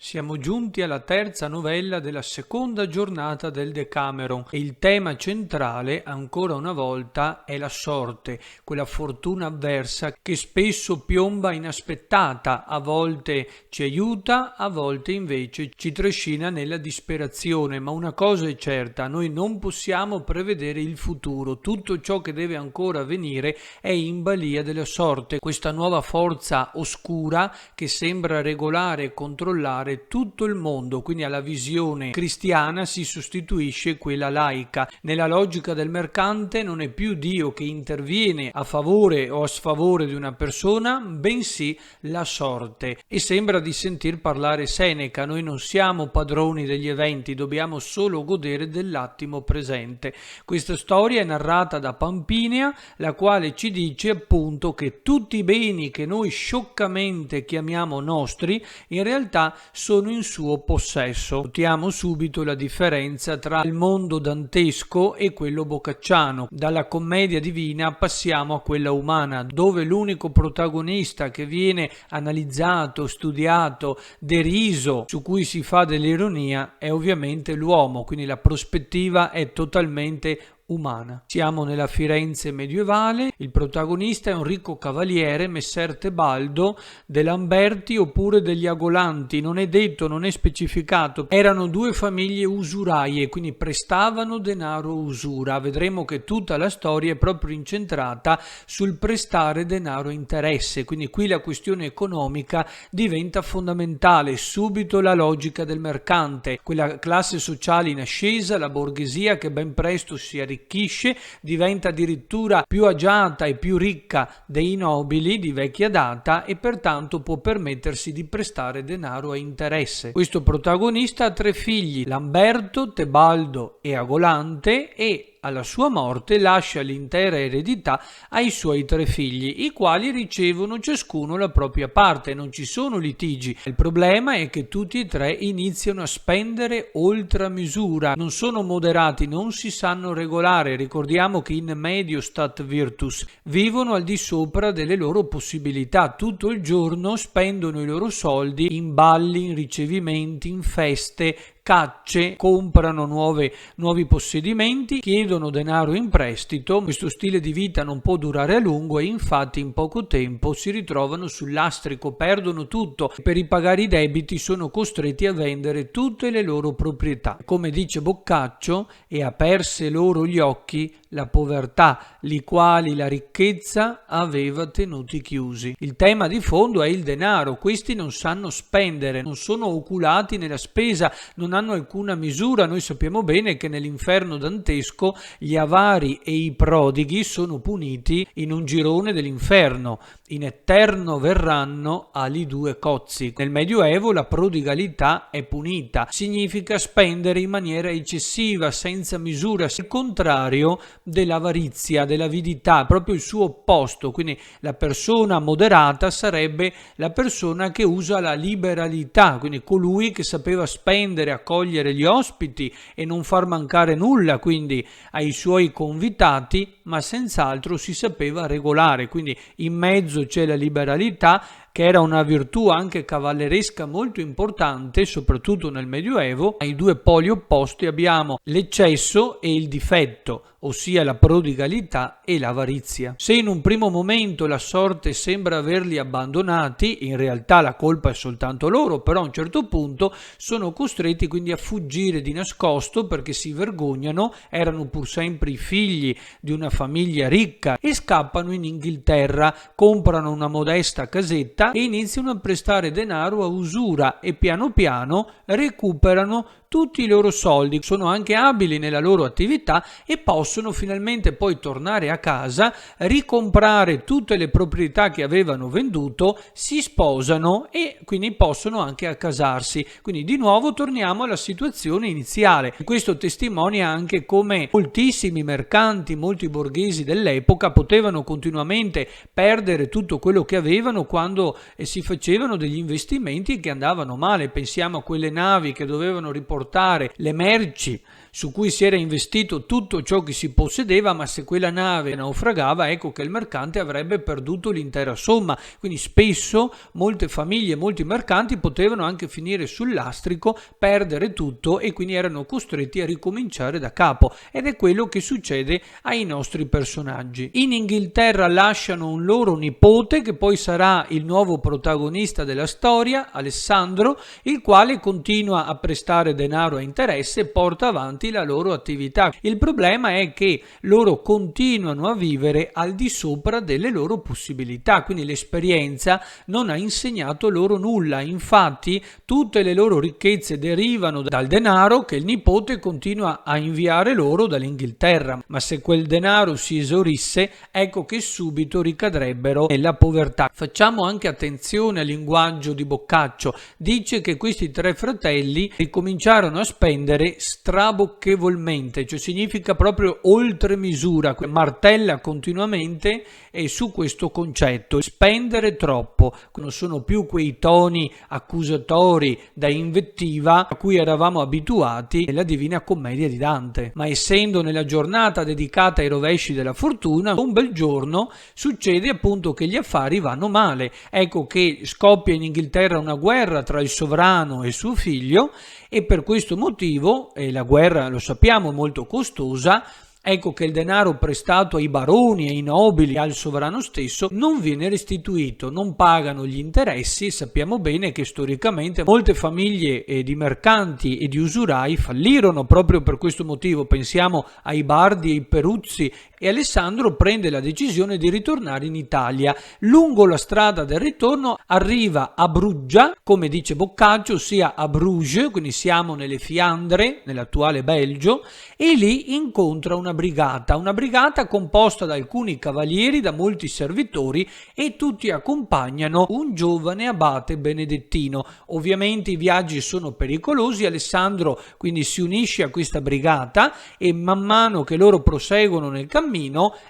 Siamo giunti alla terza novella della seconda giornata del Decameron e il tema centrale, ancora una volta, è la sorte, quella fortuna avversa che spesso piomba inaspettata, a volte ci aiuta, a volte invece ci trascina nella disperazione. Ma una cosa è certa, noi non possiamo prevedere il futuro, tutto ciò che deve ancora avvenire è in balia della sorte, questa nuova forza oscura che sembra regolare e controllare tutto il mondo. Quindi alla visione cristiana si sostituisce quella laica. Nella logica del mercante non è più Dio che interviene a favore o a sfavore di una persona, bensì la sorte. E sembra di sentir parlare Seneca: noi non siamo padroni degli eventi, dobbiamo solo godere dell'attimo presente. Questa storia è narrata da Pampinea, la quale ci dice appunto che tutti i beni che noi scioccamente chiamiamo nostri in realtà sono in suo possesso. Notiamo subito la differenza tra il mondo dantesco e quello boccacciano. Dalla commedia divina passiamo a quella umana, dove l'unico protagonista che viene analizzato, studiato, deriso, su cui si fa dell'ironia, è ovviamente l'uomo, quindi la prospettiva è totalmente umana. Siamo nella Firenze medievale, il protagonista è un ricco cavaliere, Messer Tebaldo, de Lamberti oppure degli Agolanti, non è detto, non è specificato. Erano due famiglie usuraie, quindi prestavano denaro a usura. Vedremo che tutta la storia è proprio incentrata sul prestare denaro a interesse, quindi qui la questione economica diventa fondamentale. Subito la logica del mercante, quella classe sociale in ascesa, la borghesia che ben presto si arricchisce, diventa addirittura più agiata e più ricca dei nobili di vecchia data e pertanto può permettersi di prestare denaro a interesse. Questo protagonista ha 3 figli, Lamberto, Tebaldo e Agolante, e alla sua morte lascia l'intera eredità ai suoi 3 figli, i quali ricevono ciascuno la propria parte. Non ci sono litigi. Il problema è che tutti e 3 iniziano a spendere oltre a misura, non sono moderati, non si sanno regolare. Ricordiamo che in medio stat virtus, vivono al di sopra delle loro possibilità, tutto il giorno spendono i loro soldi in balli, in ricevimenti, in feste, cacce, comprano nuovi possedimenti, chiedono denaro in prestito. Questo stile di vita non può durare a lungo e infatti in poco tempo si ritrovano sul lastrico, perdono tutto. Per ripagare i debiti sono costretti a vendere tutte le loro proprietà. Come dice Boccaccio, e aperse loro gli occhi la povertà, li quali la ricchezza aveva tenuti chiusi. Il tema di fondo è il denaro. Questi non sanno spendere, non sono oculati nella spesa, non hanno alcuna misura. Noi sappiamo bene che nell'inferno dantesco gli avari e i prodighi sono puniti in un girone dell'inferno. In eterno verranno ali 2 cozzi. Nel Medioevo la prodigalità è punita, significa spendere in maniera eccessiva, senza misura, il contrario dell'avarizia, dell'avidità, proprio il suo opposto. Quindi la persona moderata sarebbe la persona che usa la liberalità, quindi colui che sapeva spendere, accogliere gli ospiti e non far mancare nulla quindi ai suoi convitati, ma senz'altro si sapeva regolare. Quindi in mezzo c'è la liberalità, che era una virtù anche cavalleresca molto importante, soprattutto nel Medioevo. Ai 2 poli opposti abbiamo l'eccesso e il difetto, ossia la prodigalità e l'avarizia. Se in un primo momento la sorte sembra averli abbandonati, in realtà la colpa è soltanto loro, però a un certo punto sono costretti quindi a fuggire di nascosto perché si vergognano, erano pur sempre i figli di una famiglia ricca, e scappano in Inghilterra, comprano una modesta casetta e iniziano a prestare denaro a usura e piano piano recuperano tutti i loro soldi, sono anche abili nella loro attività e possono finalmente poi tornare a casa, ricomprare tutte le proprietà che avevano venduto, si sposano e quindi possono anche accasarsi. Quindi di nuovo torniamo alla situazione iniziale. Questo testimonia anche come moltissimi mercanti, molti borghesi dell'epoca potevano continuamente perdere tutto quello che avevano quando si facevano degli investimenti che andavano male. Pensiamo a quelle navi che dovevano riportare portare le merci su cui si era investito tutto ciò che si possedeva, ma se quella nave naufragava, ecco che il mercante avrebbe perduto l'intera somma. Quindi spesso molte famiglie, molti mercanti potevano anche finire sul lastrico, perdere tutto e quindi erano costretti a ricominciare da capo, ed è quello che succede ai nostri personaggi. In Inghilterra lasciano un loro nipote che poi sarà il nuovo protagonista della storia, Alessandro, il quale continua a prestare denaro a interesse e porta avanti la loro attività. Il problema è che loro continuano a vivere al di sopra delle loro possibilità, quindi l'esperienza non ha insegnato loro nulla. Infatti tutte le loro ricchezze derivano dal denaro che il nipote continua a inviare loro dall'Inghilterra, ma se quel denaro si esaurisse, ecco che subito ricadrebbero nella povertà. Facciamo anche attenzione al linguaggio di Boccaccio. Dice che questi tre fratelli ricominciarono a spendere strabocchevolmente, cioè significa proprio oltre misura, martella continuamente su questo concetto, spendere troppo. Non sono più quei toni accusatori da invettiva a cui eravamo abituati nella Divina Commedia di Dante, ma essendo nella giornata dedicata ai rovesci della fortuna, un bel giorno succede appunto che gli affari vanno male. Ecco che scoppia in Inghilterra una guerra tra il sovrano e suo figlio, e per questo motivo, e la guerra lo sappiamo è molto costosa, ecco che il denaro prestato ai baroni, ai nobili, al sovrano stesso non viene restituito, non pagano gli interessi. Sappiamo bene che storicamente molte famiglie di mercanti e di usurai fallirono proprio per questo motivo. Pensiamo ai Bardi e ai Peruzzi, e Alessandro prende la decisione di ritornare in Italia. Lungo la strada del ritorno arriva a Bruggia, come dice Boccaccio, ossia a Bruges, quindi siamo nelle Fiandre, nell'attuale Belgio, e lì incontra una brigata composta da alcuni cavalieri, da molti servitori, e tutti accompagnano un giovane abate benedettino. Ovviamente i viaggi sono pericolosi, Alessandro quindi si unisce a questa brigata, e man mano che loro proseguono nel cammino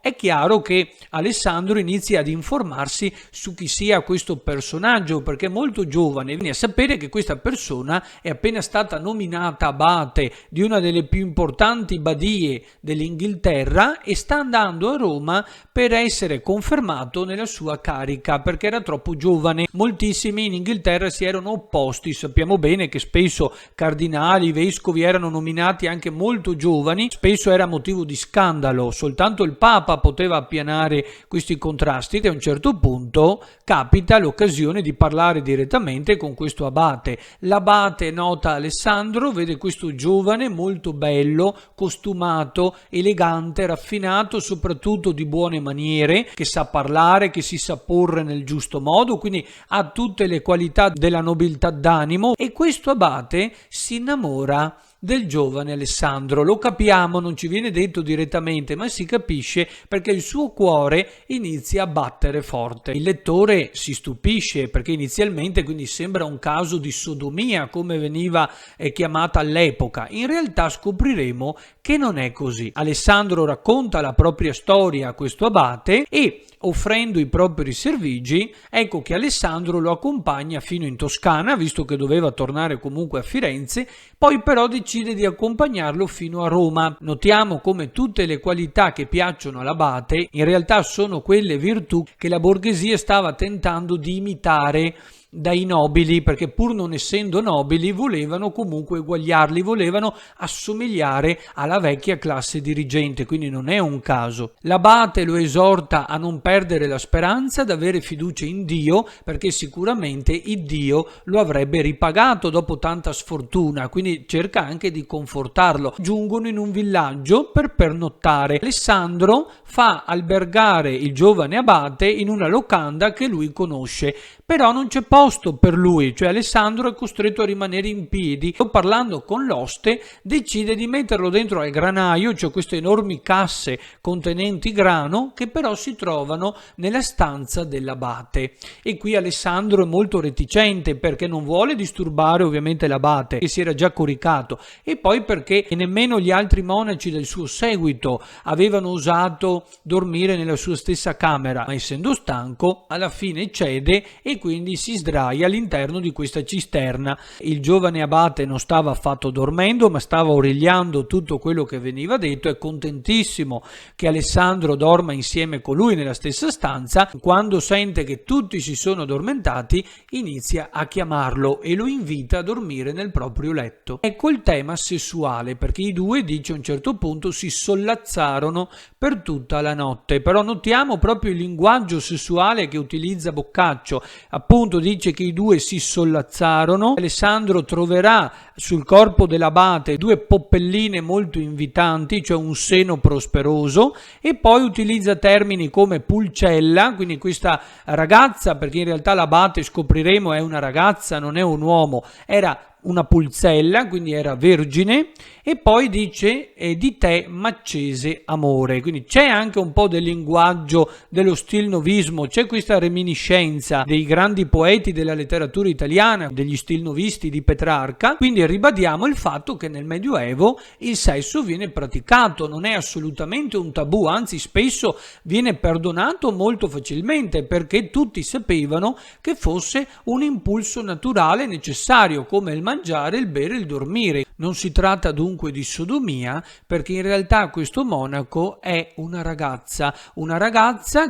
è chiaro che Alessandro inizia ad informarsi su chi sia questo personaggio, perché è molto giovane, viene a sapere che questa persona è appena stata nominata abate di una delle più importanti badie dell'Inghilterra e sta andando a Roma per essere confermato nella sua carica, perché era troppo giovane. Moltissimi in Inghilterra si erano opposti, sappiamo bene che spesso cardinali, vescovi erano nominati anche molto giovani, spesso era motivo di scandalo, soltanto il Papa poteva appianare questi contrasti, e a un certo punto capita l'occasione di parlare direttamente con questo abate. L'abate nota Alessandro, vede questo giovane molto bello, costumato, elegante, raffinato, soprattutto di buone maniere, che sa parlare, che si sa porre nel giusto modo, quindi ha tutte le qualità della nobiltà d'animo, e questo abate si innamora del giovane Alessandro. Lo capiamo, non ci viene detto direttamente, ma si capisce perché il suo cuore inizia a battere forte. Il lettore si stupisce perché inizialmente quindi sembra un caso di sodomia, come veniva chiamata all'epoca. In realtà scopriremo che non è così. Alessandro racconta la propria storia a questo abate e, offrendo i propri servigi, ecco che Alessandro lo accompagna fino in Toscana, visto che doveva tornare comunque a Firenze, poi però decide di accompagnarlo fino a Roma. Notiamo come tutte le qualità che piacciono all'abate in realtà sono quelle virtù che la borghesia stava tentando di imitare dai nobili, perché pur non essendo nobili volevano comunque eguagliarli, volevano assomigliare alla vecchia classe dirigente, quindi non è un caso. L'abate lo esorta a non perdere la speranza, ad avere fiducia in Dio, perché sicuramente il Dio lo avrebbe ripagato dopo tanta sfortuna, quindi cerca anche di confortarlo. Giungono in un villaggio per pernottare. Alessandro fa albergare il giovane abate in una locanda che lui conosce, però non c'è posto per lui, cioè Alessandro è costretto a rimanere in piedi. Parlando con l'oste decide di metterlo dentro al granaio, cioè queste enormi casse contenenti grano che però si trovano nella stanza dell'abate, e qui Alessandro è molto reticente perché non vuole disturbare ovviamente l'abate che si era già coricato, e poi perché nemmeno gli altri monaci del suo seguito avevano osato dormire nella sua stessa camera, ma essendo stanco alla fine cede e e quindi si sdraia all'interno di questa cisterna. Il giovane abate non stava affatto dormendo, ma stava origliando tutto quello che veniva detto, è contentissimo che Alessandro dorma insieme con lui nella stessa stanza. Quando sente che tutti si sono addormentati, inizia a chiamarlo e lo invita a dormire nel proprio letto. Ecco il tema sessuale, perché i due, dice a un certo punto, si sollazzarono per tutta la notte. Però notiamo proprio il linguaggio sessuale che utilizza Boccaccio. Appunto dice che i due si sollazzarono. Alessandro troverà sul corpo dell'abate due poppelline molto invitanti, cioè un seno prosperoso, e poi utilizza termini come pulcella, quindi questa ragazza, perché in realtà l'abate, scopriremo, è una ragazza, non è un uomo, era una pulzella, quindi era vergine, e poi dice di te m'accese amore. Quindi c'è anche un po' del linguaggio dello stilnovismo, c'è questa reminiscenza dei grandi poeti della letteratura italiana, degli stilnovisti di Petrarca. Quindi ribadiamo il fatto che nel Medioevo il sesso viene praticato, non è assolutamente un tabù, anzi spesso viene perdonato molto facilmente, perché tutti sapevano che fosse un impulso naturale necessario, come il mangiare, il bere, il dormire. Non si tratta dunque di sodomia, perché in realtà questo monaco è una ragazza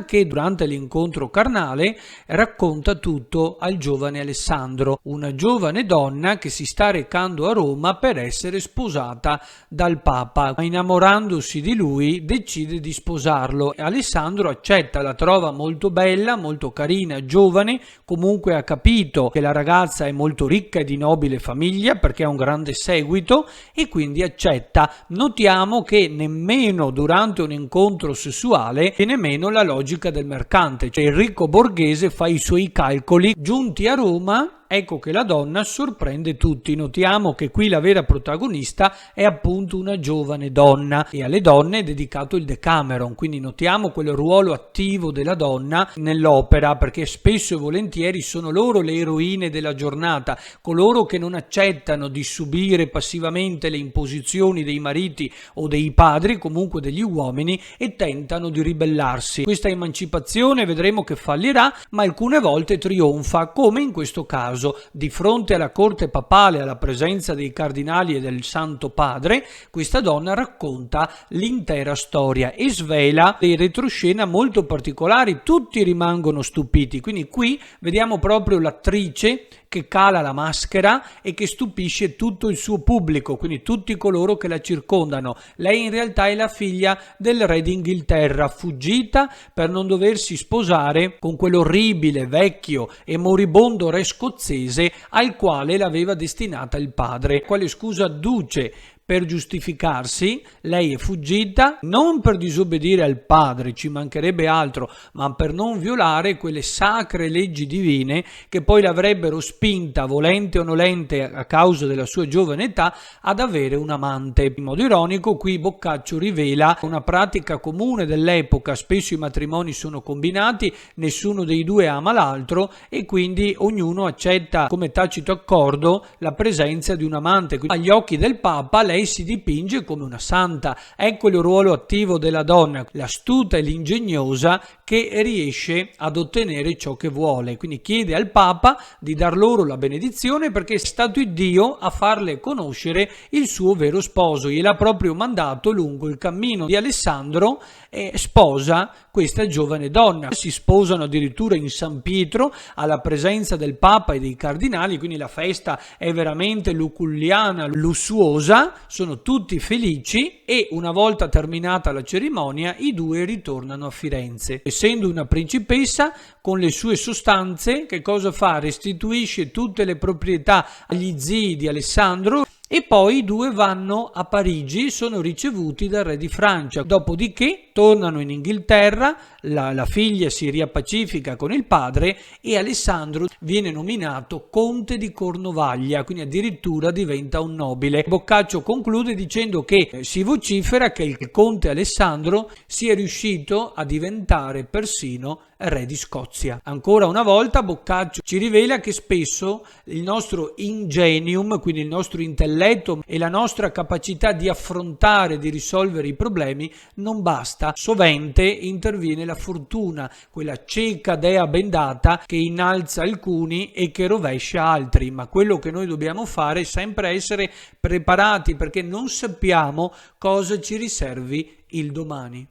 che durante l'incontro carnale racconta tutto al giovane Alessandro, una giovane donna che si sta recando a Roma per essere sposata dal Papa. Innamorandosi di lui, decide di sposarlo. Alessandro accetta, la trova molto bella, molto carina, giovane, comunque ha capito che la ragazza è molto ricca e di nobile famiglia perché ha un grande seguito e quindi accetta. Notiamo che nemmeno durante un incontro sessuale viene meno la logica del mercante, cioè il ricco borghese fa i suoi calcoli. Giunti a Roma, ecco che la donna sorprende tutti. Notiamo che qui la vera protagonista è appunto una giovane donna e alle donne è dedicato il Decameron, quindi notiamo quel ruolo attivo della donna nell'opera, perché spesso e volentieri sono loro le eroine della giornata, coloro che non accettano di subire passivamente le imposizioni dei mariti o dei padri, comunque degli uomini, e tentano di ribellarsi. Questa emancipazione vedremo che fallirà, ma alcune volte trionfa, come in questo caso. Di fronte alla corte papale, alla presenza dei cardinali e del Santo Padre, questa donna racconta l'intera storia e svela dei retroscena molto particolari. Tutti rimangono stupiti, quindi qui vediamo proprio l'attrice che cala la maschera e che stupisce tutto il suo pubblico, quindi tutti coloro che la circondano. Lei in realtà è la figlia del re d'Inghilterra, fuggita per non doversi sposare con quell'orribile, vecchio e moribondo re scozzese al quale l'aveva destinata il padre. Quale scusa adduce per giustificarsi? Lei è fuggita non per disobbedire al padre, ci mancherebbe altro, ma per non violare quelle sacre leggi divine che poi l'avrebbero spinta, volente o nolente, a causa della sua giovane età, ad avere un amante. In modo ironico qui Boccaccio rivela una pratica comune dell'epoca: spesso i matrimoni sono combinati, nessuno dei due ama l'altro e quindi ognuno accetta come tacito accordo la presenza di un amante. Quindi, agli occhi del Papa lei si dipinge come una santa. Ecco il ruolo attivo della donna, l'astuta e l'ingegnosa che riesce ad ottenere ciò che vuole. Quindi chiede al Papa di dar loro la benedizione perché è stato Dio a farle conoscere il suo vero sposo. Gliel'ha proprio mandato lungo il cammino di Alessandro e sposa questa giovane donna. Si sposano addirittura in San Pietro alla presenza del Papa e dei cardinali, quindi la festa è veramente luculliana, lussuosa, sono tutti felici e una volta terminata la cerimonia i due ritornano a Firenze. Essendo una principessa, con le sue sostanze, che cosa fa? Restituisce tutte le proprietà agli zii di Alessandro e poi i due vanno a Parigi, sono ricevuti dal re di Francia. Dopodiché tornano in Inghilterra, la figlia si riappacifica con il padre e Alessandro viene nominato conte di Cornovaglia, quindi addirittura diventa un nobile. Boccaccio conclude dicendo che si vocifera che il conte Alessandro sia riuscito a diventare persino re di Scozia. Ancora una volta Boccaccio ci rivela che spesso il nostro ingenium, quindi il nostro intelletto e la nostra capacità di affrontare, di risolvere i problemi non basta. Sovente interviene la fortuna, quella cieca dea bendata che innalza alcuni e che rovescia altri, ma quello che noi dobbiamo fare è sempre essere preparati, perché non sappiamo cosa ci riservi il domani.